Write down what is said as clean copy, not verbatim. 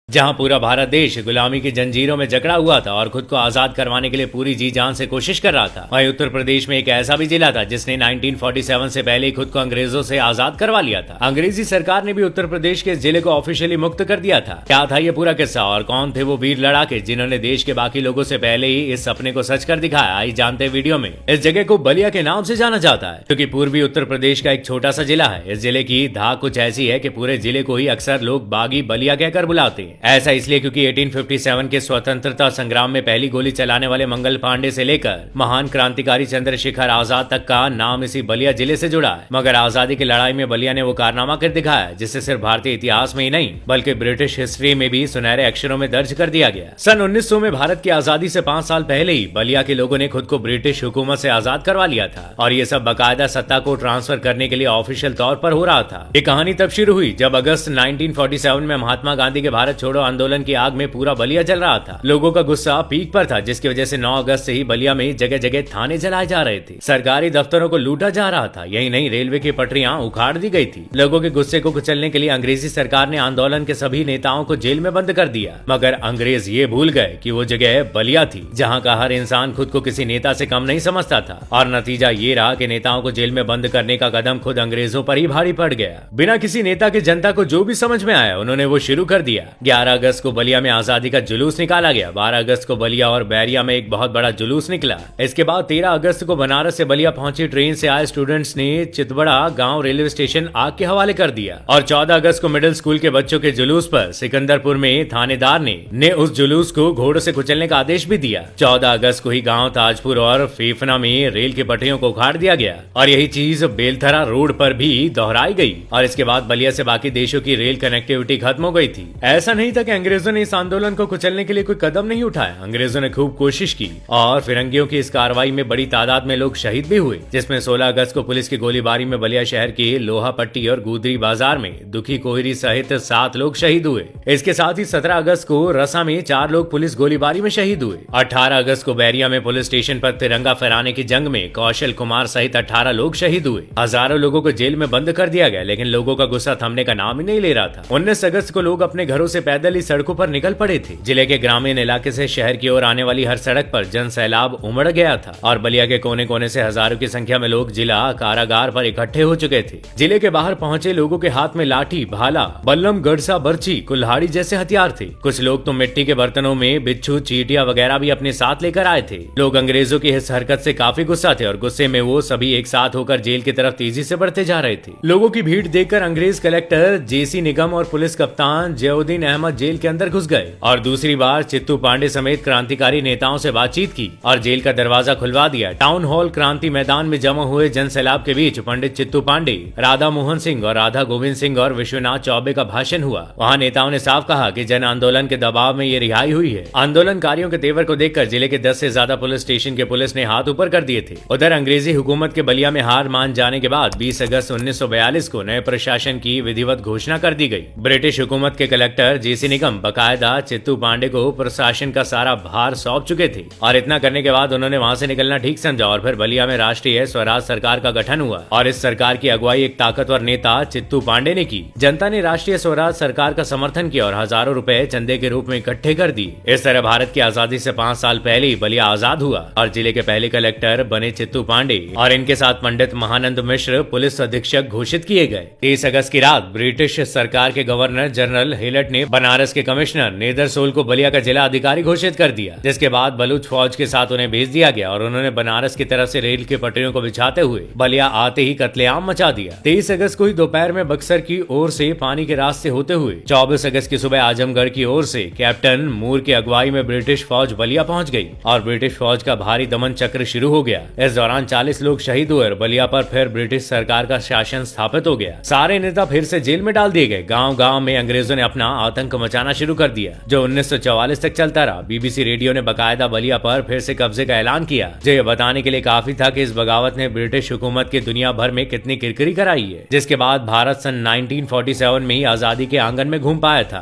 जहां पूरा भारत देश गुलामी की जंजीरों में जकड़ा हुआ था और खुद को आजाद करवाने के लिए पूरी जी जान से कोशिश कर रहा था, वहीं उत्तर प्रदेश में एक ऐसा भी जिला था जिसने 1947 से पहले ही खुद को अंग्रेजों से आजाद करवा लिया था। अंग्रेजी सरकार ने भी उत्तर प्रदेश के इस जिले को ऑफिशियली मुक्त कर दिया था। क्या था ये पूरा किस्सा और कौन थे वो वीर लड़ाके जिन्होंने देश के बाकी लोगों से पहले ही इस सपने को सच कर दिखाया, आई जानते वीडियो में। इस जगह को बलिया के नाम से जाना जाता है क्योंकि पूर्वी उत्तर प्रदेश का एक छोटा सा जिला है। इस जिले की धाक कुछ ऐसी है कि पूरे जिले को ही अक्सर लोग बागी बलिया कहकर बुलाते हैं। ऐसा इसलिए क्योंकि 1857 के स्वतंत्रता संग्राम में पहली गोली चलाने वाले मंगल पांडे से लेकर महान क्रांतिकारी चंद्रशेखर आजाद तक का नाम इसी बलिया जिले से जुड़ा है। मगर आजादी की लड़ाई में बलिया ने वो कारनामा कर दिखाया जिसे सिर्फ भारतीय इतिहास में ही नहीं बल्कि ब्रिटिश हिस्ट्री में भी सुनहरे अक्षरों में दर्ज कर दिया गया। सन 1900 में भारत की आजादी से 5 साल पहले ही बलिया के लोगों ने खुद को ब्रिटिश हुकूमत से आजाद करवा लिया था और ये सब बाकायदा सत्ता को ट्रांसफर करने के लिए ऑफिशियल तौर पर हो रहा था। ये कहानी तब शुरू हुई जब अगस्त 1947 में महात्मा गांधी के भारत छोड़ो आंदोलन की आग में पूरा बलिया जल रहा था। लोगों का गुस्सा पीक पर था जिसकी वजह से 9 अगस्त से ही बलिया में जगह जगह थाने जलाए जा रहे थे, सरकारी दफ्तरों को लूटा जा रहा था। यही नहीं, रेलवे की पटरियां उखाड़ दी गई थी। लोगों के गुस्से को कुचलने के लिए अंग्रेजी सरकार ने आंदोलन के सभी नेताओं को जेल में बंद कर दिया। मगर अंग्रेज ये भूल गए कि वो जगह बलिया थी जहाँ का हर इंसान खुद को किसी नेता से कम नहीं समझता था और नतीजा ये रहा कि नेताओं को जेल में बंद करने का कदम खुद अंग्रेजों पर ही भारी पड़ गया। बिना किसी नेता के जनता को जो भी समझ में आया उन्होंने वो शुरू कर दिया। 11 अगस्त को बलिया में आजादी का जुलूस निकाला गया। 12 अगस्त को बलिया और बैरिया में एक बहुत बड़ा जुलूस निकला। इसके बाद 13 अगस्त को बनारस से बलिया पहुंची ट्रेन से आए स्टूडेंट्स ने चितबड़ा गांव रेलवे स्टेशन आग के हवाले कर दिया और 14 अगस्त को मिडिल स्कूल के बच्चों के जुलूस पर सिकंदरपुर में थानेदार ने उस जुलूस को घोड़ों से कुचलने का आदेश भी दिया। 14 अगस्त को ही गांव ताजपुर और फेफना में रेल के पटरियों को उखाड़ दिया गया और यही चीज बेलथरा रोड पर भी दोहराई गई और इसके बाद बलिया से बाकी देशों की रेल कनेक्टिविटी खत्म हो गई थी। ऐसा नहीं था कि अंग्रेजों ने इस आंदोलन को कुचलने के लिए कोई कदम नहीं उठाया। अंग्रेजों ने खूब कोशिश की और फिरंगियों की इस कार्रवाई में बड़ी तादाद में लोग शहीद भी हुए, जिसमें 16 अगस्त को पुलिस की गोलीबारी में बलिया शहर के लोहा पट्टी और गुदरी बाजार में दुखी कोहरी सहित 7 लोग शहीद हुए। इसके साथ ही 17 अगस्त को रसा में 4 लोग पुलिस गोलीबारी में शहीद हुए। 18 अगस्त को बैरिया में पुलिस स्टेशन पर तिरंगा फहराने की जंग में कौशल कुमार सहित 18 लोग शहीद हुए। हजारों लोगों को जेल में बंद कर दिया गया, लेकिन लोगों का गुस्सा थमने का नाम ही नहीं ले रहा था। 19 अगस्त को लोग अपने घरों से पैदल ही सड़कों पर निकल पड़े थे। जिले के ग्रामीण इलाके से शहर की ओर आने वाली हर सड़क पर जन सैलाब उमड़ गया था और बलिया के कोने कोने से हजारों की संख्या में लोग जिला कारागार पर इकट्ठे हो चुके थे। जिले के बाहर पहुंचे लोगों के हाथ में लाठी, भाला, बल्लम, गड़सा, बर्छी, कुल्हाड़ी जैसे हथियार थे। कुछ लोग तो मिट्टी के बर्तनों में बिच्छू, चींटियां वगैरह भी अपने साथ लेकर आए थे। लोग अंग्रेजों की इस हरकत से काफी गुस्सा थे और गुस्से में वो सभी एक साथ होकर जेल की तरफ तेजी से बढ़ते जा रहे थे। लोगों की भीड़ देखकर अंग्रेज कलेक्टर जेसी निगम और पुलिस कप्तान जयोद्दीन अहमद जेल के अंदर घुस गए और दूसरी बार चित्तू पांडे समेत क्रांतिकारी नेताओं से बातचीत की और जेल का दरवाजा खुलवा दिया। टाउन हॉल क्रांति मैदान में जमा हुए जन सैलाब के बीच पंडित चित्तू पांडे, राधा मोहन सिंह और राधा गोविंद सिंह और विश्वनाथ चौबे का भाषण हुआ। वहाँ नेताओं ने साफ कहा कि जन आंदोलन के दबाव में ये रिहाई हुई है। आंदोलनकारियों के तेवर को देखकर जिले के 10 से ज्यादा पुलिस स्टेशन के पुलिस ने हाथ ऊपर कर दिए थे। उधर अंग्रेजी हुकूमत के बलिया में हार मान जाने के बाद 20 अगस्त 1942 को नए प्रशासन की विधिवत घोषणा कर दी गई। ब्रिटिश हुकूमत के कलेक्टर जेसी निगम बाकायदा चित्तू पांडे को प्रशासन का सारा भार सौंप चुके थे और इतना करने के बाद उन्होंने वहां से निकलना ठीक समझा और फिर बलिया में राष्ट्रीय स्वराज सरकार का गठन हुआ और इस सरकार की अगुवाई एक ताकतवर नेता चित्तू पांडे ने की। जनता ने राष्ट्रीय स्वराज सरकार का समर्थन किया और हजारों रुपए चंदे के रूप में इकट्ठे कर दिए। इस तरह भारत की आजादी से 5 साल पहले ही बलिया आजाद हुआ और जिले के पहले कलेक्टर बने चित्तू पांडे और इनके साथ पंडित महानंद मिश्र पुलिस अधीक्षक घोषित किए गए। 30 अगस्त की रात ब्रिटिश सरकार के गवर्नर जनरल हेलट ने बनारस के कमिश्नर नेदरसोल को बलिया का जिला अधिकारी घोषित कर दिया, जिसके बाद बलूच फौज के साथ उन्हें भेज दिया गया और उन्होंने बनारस की तरफ से रेल के पटरियों को बिछाते हुए बलिया आते ही कत्लेआम मचा दिया। 23 अगस्त को ही दोपहर में बक्सर की ओर से पानी के रास्ते होते हुए 24 अगस्त की सुबह आजमगढ़ की ओर से कैप्टन मूर की अगुवाई में ब्रिटिश फौज बलिया पहुंच गई और ब्रिटिश फौज का भारी दमन चक्र शुरू हो गया। इस दौरान 40 लोग शहीद हुए और बलिया पर फिर ब्रिटिश सरकार का शासन स्थापित हो गया। सारे नेता फिर से जेल में डाल दिए गए। गाँव गाँव में अंग्रेजों ने अपना आतंक मचाना शुरू कर दिया जो 1944 तक चलता रहा। बीबीसी रेडियो ने बाकायदा बलिया पर फिर से कब्जे का ऐलान किया, जो ये बताने के लिए काफी था कि इस बगावत ने ब्रिटिश हुकूमत की दुनिया भर में कितनी किरकिरी कराई है, जिसके बाद भारत सन 1947 में ही आजादी के आंगन में घूम पाया था।